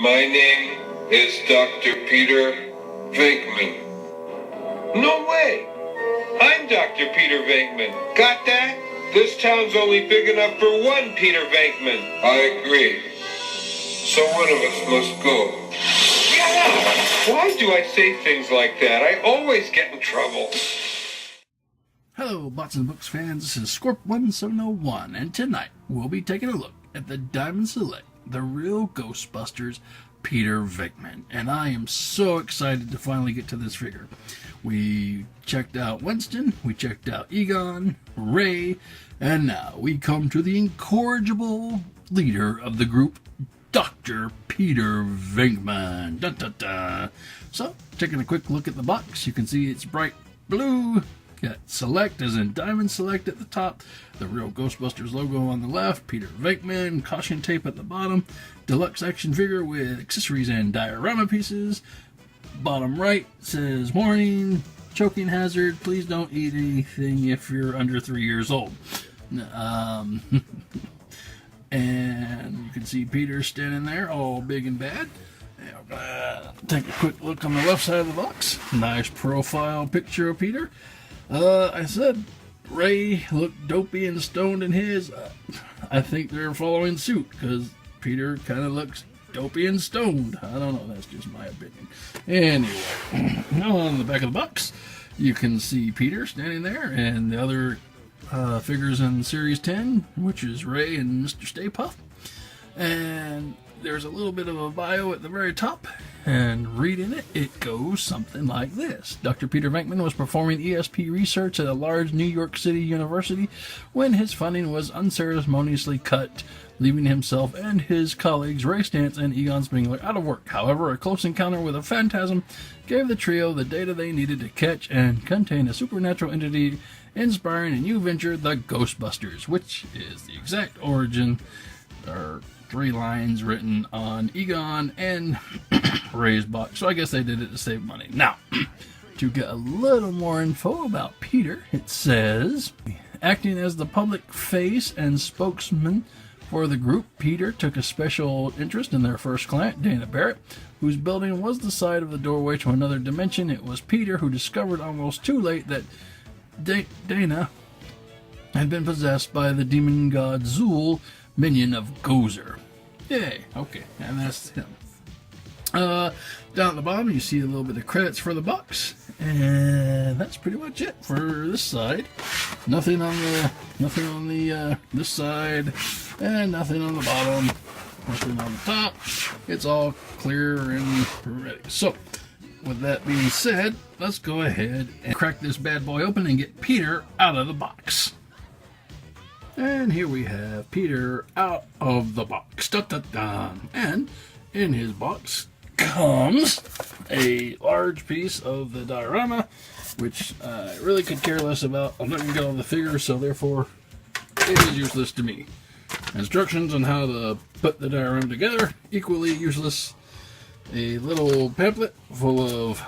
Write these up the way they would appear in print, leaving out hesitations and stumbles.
My name is Dr. Peter Venkman. No way! I'm Dr. Peter Venkman. Got that? This town's only big enough for one Peter Venkman. I agree. So one of us must go. Yeah! Why do I say things like that? I always get in trouble. Hello, Bots and Books fans. This is Scorp1701, and tonight we'll be taking a look at the Diamond Select, the real Ghostbusters, Peter Venkman. And I am so excited to finally get to this figure. We checked out Winston, we checked out Egon, Ray, and now we come to the incorrigible leader of the group, Dr. Peter Venkman. Dun, dun, dun. So, taking a quick look at the box, you can see it's bright blue. Got Select as in Diamond Select at the top, the real Ghostbusters logo on the left, Peter Venkman, caution tape at the bottom, deluxe action figure with accessories and diorama pieces. Bottom right says warning, choking hazard, please don't eat anything if you're under 3 years old. And you can see Peter standing there all big and bad. Take a quick look on the left side of the box. Nice profile picture of Peter. I said Ray looked dopey and stoned in his. I think they're following suit because Peter kind of looks dopey and stoned. I don't know, that's just my opinion. Anyway, on the back of the box, you can see Peter standing there and the other figures in Series 10, which is Ray and Mr. Stay Puft. And there's a little bit of a bio at the very top, and reading it, it goes something like this. Dr. Peter Venkman was performing ESP research at a large New York City university when his funding was unceremoniously cut, leaving himself and his colleagues Ray Stantz and Egon Spengler out of work. However, a close encounter with a phantasm gave the trio the data they needed to catch and contain a supernatural entity inspiring a new venture, the Ghostbusters, which is the exact origin, or 3 lines written on Egon and Ray's box. So I guess they did it to save money. Now, to get a little more info about Peter, it says, acting as the public face and spokesman for the group, Peter took a special interest in their first client, Dana Barrett, whose building was the side of the doorway to another dimension. It was Peter who discovered almost too late that Dana had been possessed by the demon god Zool, minion of Gozer. Yay, okay, and that's him. Down at the bottom, you see a little bit of credits for the box, and that's pretty much it for this side. Nothing on the this side, and nothing on the bottom, nothing on the top. It's all clear and ready. So, with that being said, let's go ahead and crack this bad boy open and get Peter out of the box. And here we have Peter out of the box. Dun-dun-dun. And in his box comes a large piece of the diorama, which I really could care less about. I'm not going to get all the figures, so therefore it is useless to me. Instructions on how to put the diorama together, equally useless. A little pamphlet full of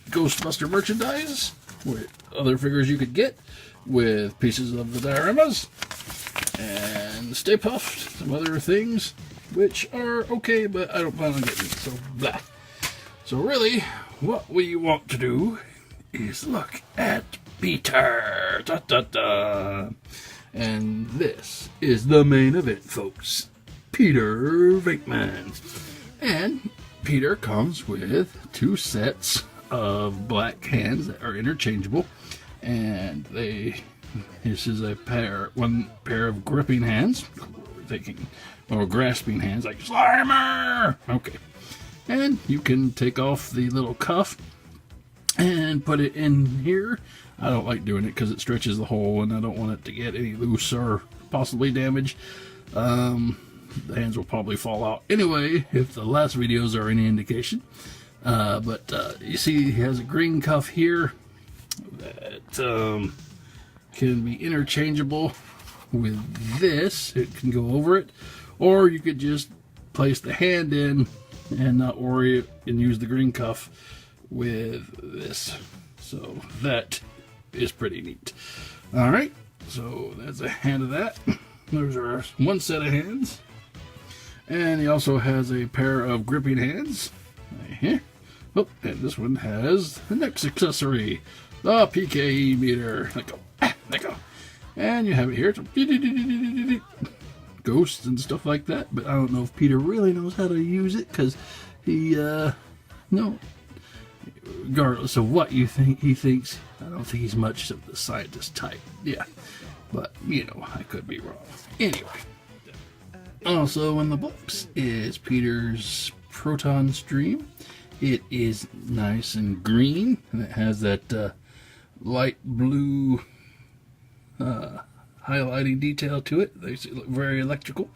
Ghostbuster merchandise with other figures you could get, with pieces of the dioramas and Stay Puft, some other things which are okay, but I don't plan on getting, so blah. So really, what we want to do is look at Peter. Da, da, da. And this is the main event, folks. Peter Venkman. And Peter comes with 2 sets of black hands that are interchangeable. And this is one pair of gripping hands, or grasping hands, like Slimer! Okay. And you can take off the little cuff and put it in here. I don't like doing it because it stretches the hole and I don't want it to get any loose or possibly damaged. The hands will probably fall out anyway, if the last videos are any indication. But you see he has a green cuff here that can be interchangeable with this. It can go over it, or you could just place the hand in and not worry and use the green cuff with this. So that is pretty neat. Alright, so that's a hand of that. There's our one set of hands. And he also has a pair of gripping hands. Right here. Oh, and this one has the next accessory, the PKE meter. Let go. Let go. And you have it here. Ghosts and stuff like that. But I don't know if Peter really knows how to use it, because he, no. Regardless of what you think he thinks, I don't think he's much of the scientist type. Yeah. But, you know, I could be wrong. Anyway. Also in the box is Peter's proton stream. It is nice and green, and it has that light blue highlighting detail to it. They look very electrical.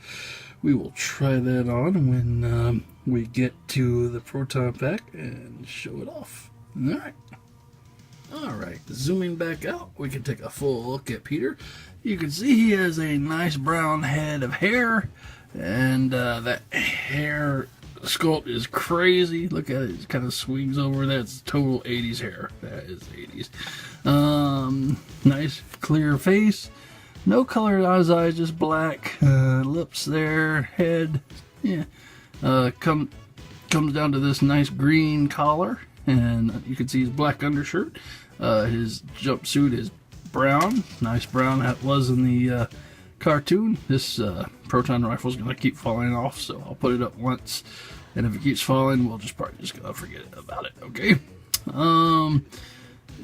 We will try that on when we get to the proton pack and show it off. Alright, zooming back out, we can take a full look at Peter. You can see he has a nice brown head of hair, and that hair sculpt is crazy. Look at it, it kind of swings over. That's total 80s hair. That is 80s. Nice clear face, no color in his eyes, just black. Lips there, head, yeah. Comes down to this nice green collar, and you can see his black undershirt. His jumpsuit is brown, nice brown that was in the cartoon. This proton rifle is going to keep falling off, so I'll put it up once, and if it keeps falling, we'll probably just gonna forget about it. Okay.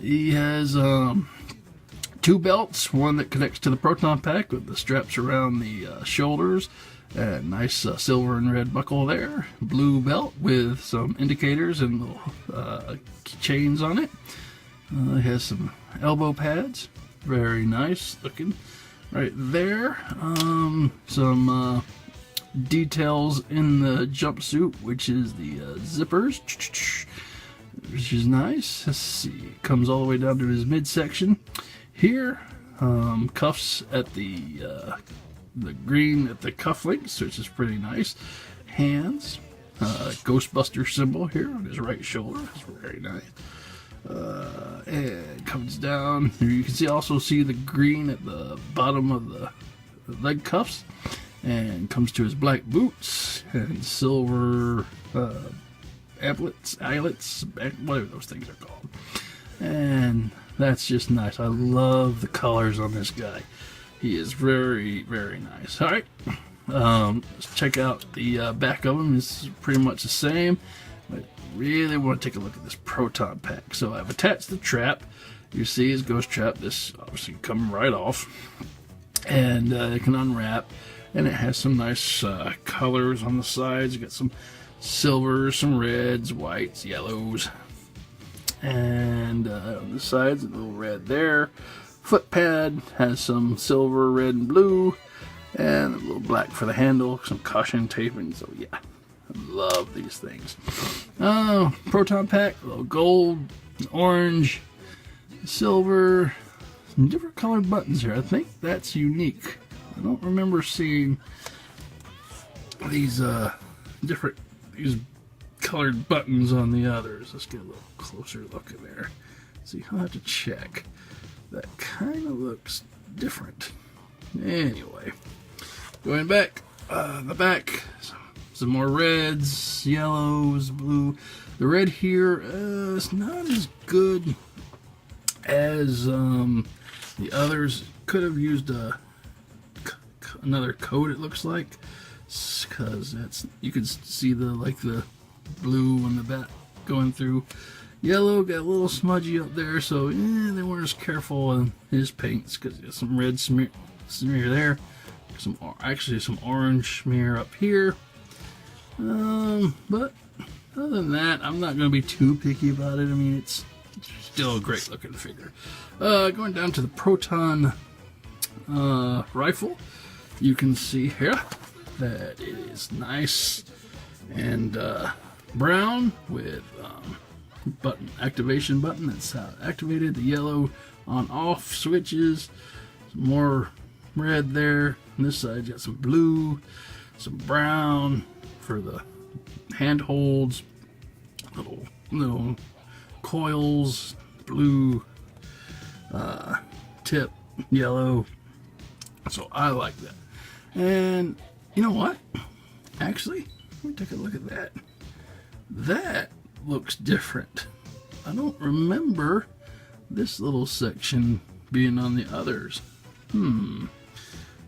He has 2 belts, one that connects to the proton pack with the straps around the shoulders, and nice silver and red buckle there. Blue belt with some indicators and little chains on it. It has some elbow pads, very nice looking right there. Some details in the jumpsuit, which is the zippers, which is nice. Let's see, it comes all the way down to his midsection here. Cuffs at the green at the cufflinks, which is pretty nice. Hands, Ghostbuster symbol here on his right shoulder. It's very nice. And comes down. You can also see the green at the bottom of the leg cuffs, and comes to his black boots and silver eyelets, whatever those things are called. And that's just nice. I love the colors on this guy. He is very, very nice. All right, let's check out the back of him. It's pretty much the same. But really want to take a look at this proton pack. So I've attached the trap. You see his ghost trap. This obviously can come right off, and it can unwrap. And it has some nice colors on the sides. You got some silvers, some reds, whites, yellows, and on the sides a little red there. Foot pad has some silver, red, and blue, and a little black for the handle. Some caution taping. So yeah. Love these things. Proton pack, a little gold, orange, silver, some different colored buttons here. I think that's unique. I don't remember seeing these these colored buttons on the others. Let's get a little closer look in there. See, I'll have to check. That kind of looks different. Anyway, going back, the back. Some more reds, yellows, blue. The red here is not as good as the others. Could have used another coat, it looks like, because that's, you can see the blue on the back going through. Yellow got a little smudgy up there, so they weren't as careful on his paints, because there's some red smear there, some orange smear up here. But other than that, I'm not going to be too picky about it. I mean, it's still a great looking figure. Going down to the proton rifle, you can see here that it is nice and brown with activation button that's activated. The yellow on off switches, some more red there. On this side, you got some blue, some brown for the handholds, little coils, blue tip, yellow. So I like that. And you know what? Actually, let me take a look at that. That looks different. I don't remember this little section being on the others. I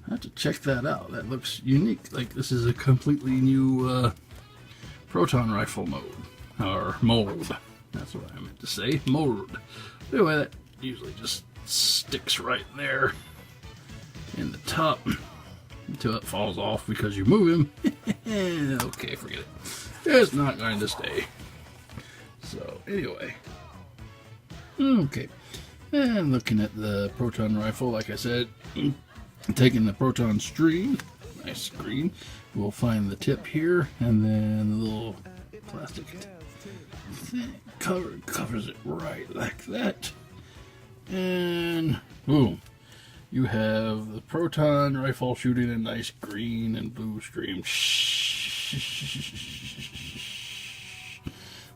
have to check that out. That looks unique. Like this is a completely new proton rifle mode. Or mold. That's what I meant to say. Mold. Anyway, that usually just sticks right there in the top until it falls off because you move him. Okay, forget it. It's not going to stay. So, anyway. Okay. And looking at the proton rifle, like I said, taking the proton stream, nice screen, we'll find the tip here, and then the little plastic thing covers it right like that. And boom. You have the proton rifle shooting a nice green and blue stream.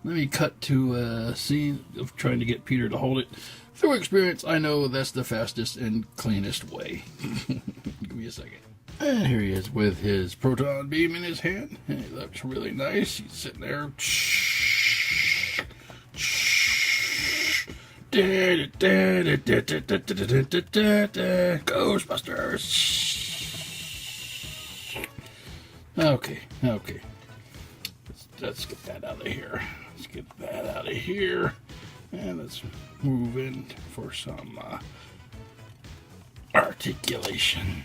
Let me cut to a scene of trying to get Peter to hold it. Through experience, I know that's the fastest and cleanest way. Give me a second. And here he is with his proton beam in his hand. And he looks really nice. He's sitting there. Ghostbusters. Okay. Let's get that out of here. And let's move in for some articulation.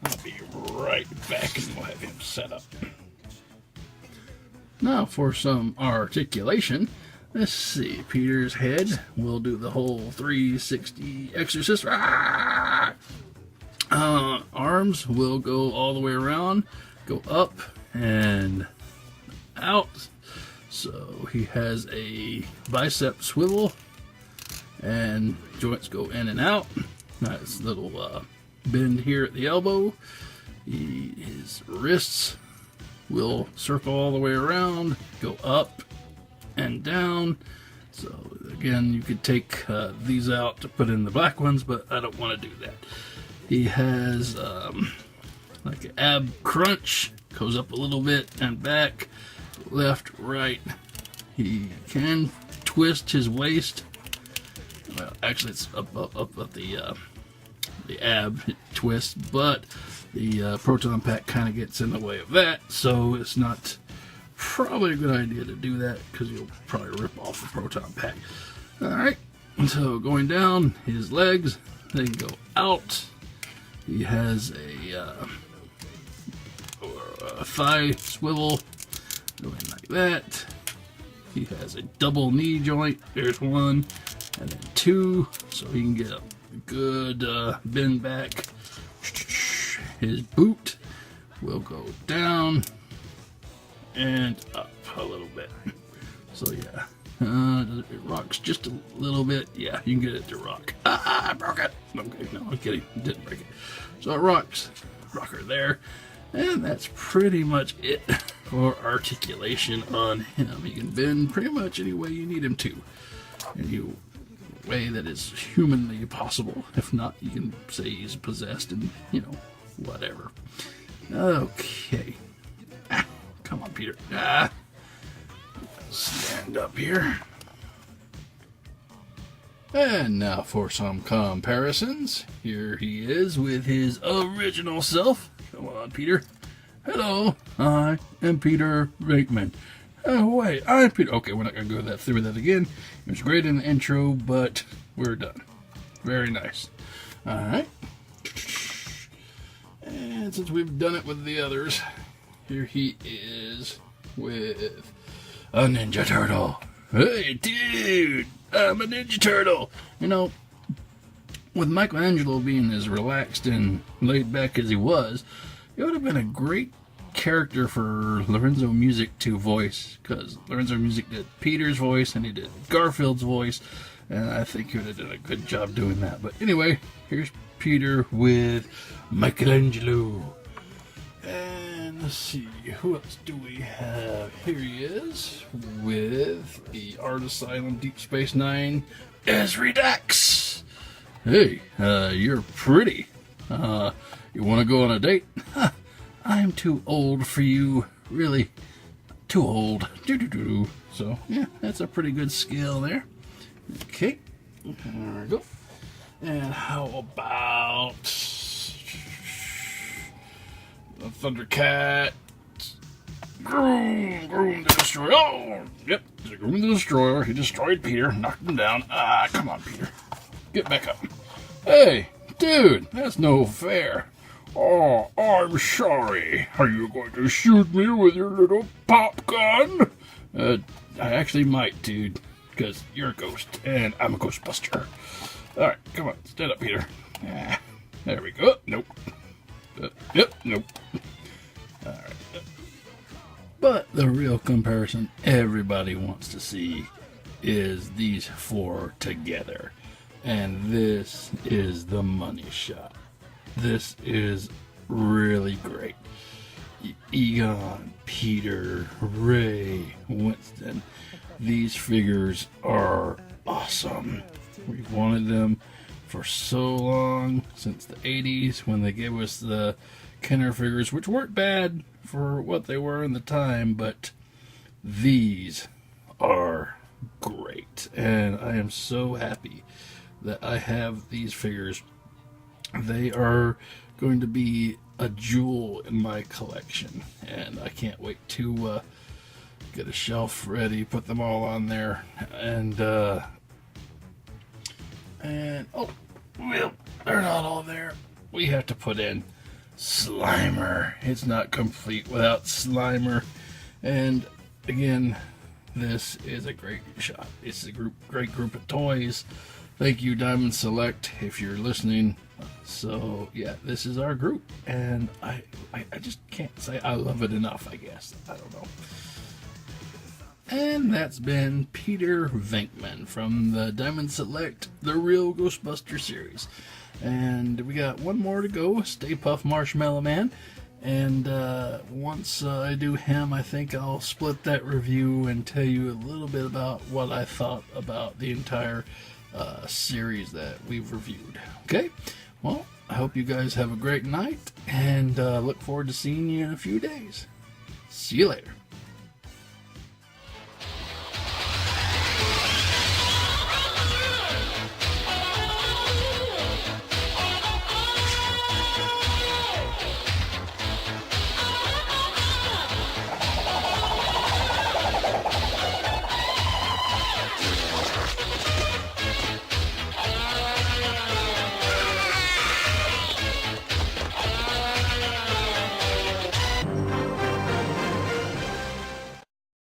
I'll be right back and we'll have him set up. Now for some articulation. Let's see, Peter's head. We'll do the whole 360 exorcist. Arms will go all the way around, go up and out. So he has a bicep swivel and joints go in and out. Nice little bend here at the elbow. His wrists will circle all the way around, go up and down. So again, you could take these out to put in the black ones, but I don't want to do that. He has like an ab crunch, goes up a little bit and back, left, right. He can twist his waist. Well, actually, it's up at the ab twist, but the proton pack kind of gets in the way of that, so it's not probably a good idea to do that because you'll probably rip off the proton pack. Alright, so going down, his legs, they go out. He has a thigh swivel going like that. He has a double knee joint. There's one, and then two, so he can get a good bend back. His boot will go down and up a little bit. So yeah, it rocks just a little bit. Yeah, you can get it to rock. I broke it. Okay, no, I'm kidding. It didn't break it. So it rocks. Rocker there. And that's pretty much it for articulation on him. He can bend pretty much any way you need him to. Any way that is humanly possible. If not, you can say he's possessed and, whatever. Okay. Come on, Peter. Stand up here. And now for some comparisons. Here he is with his original self. Come on, Peter. Hello, I am Peter Venkman. Oh, wait, I'm Peter. Okay, we're not going to go through that again. It was great in the intro, but we're done. Very nice. All right. And since we've done it with the others, here he is with a Ninja Turtle. Hey, dude, I'm a Ninja Turtle. With Michelangelo being as relaxed and laid back as he was, it would have been a great character for Lorenzo Music to voice, because Lorenzo Music did Peter's voice and he did Garfield's voice, and I think he would have done a good job doing that. But anyway, here's Peter with Michelangelo. And let's see, who else do we have? Here he is with the Art Asylum Deep Space Nine as Redux. Hey, you're pretty. You want to go on a date? I'm too old for you, really too old. Doo-doo-doo. So, yeah, that's a pretty good scale there. Okay, there we go. And how about the Thundercat? Groom the Destroyer. Oh, yep, the Groom the Destroyer. He destroyed Peter, knocked him down. Ah, come on, Peter. Get back up. Hey, dude, that's no fair. Oh, I'm sorry. Are you going to shoot me with your little pop gun? I actually might, dude, because you're a ghost, and I'm a Ghostbuster. All right, come on, stand up, Peter. Ah, there we go. Nope. Yep, nope. All right. But the real comparison everybody wants to see is these four together. And this is the money shot. This is really great. Egon, Peter, Ray, Winston. These figures are awesome. We've wanted them for so long, since the 80s when they gave us the Kenner figures, which weren't bad for what they were in the time, but these are great. And I am so happy that I have these figures. They are going to be a jewel in my collection, and I can't wait to get a shelf ready, put them all on there, and oh, well, they're not all there. We have to put in Slimer. It's not complete without Slimer. And again, this is a great shot. It's a great group of toys. Thank you, Diamond Select, if you're listening. So yeah, this is our group, and I just can't say I love it enough, I guess. I don't know. And that's been Peter Venkman from the Diamond Select, the Real Ghostbuster series. And we got one more to go, Stay Puft Marshmallow Man. And once I do him, I think I'll split that review and tell you a little bit about what I thought about the entire series that we've reviewed. Okay? Well, I hope you guys have a great night, and look forward to seeing you in a few days. See you later.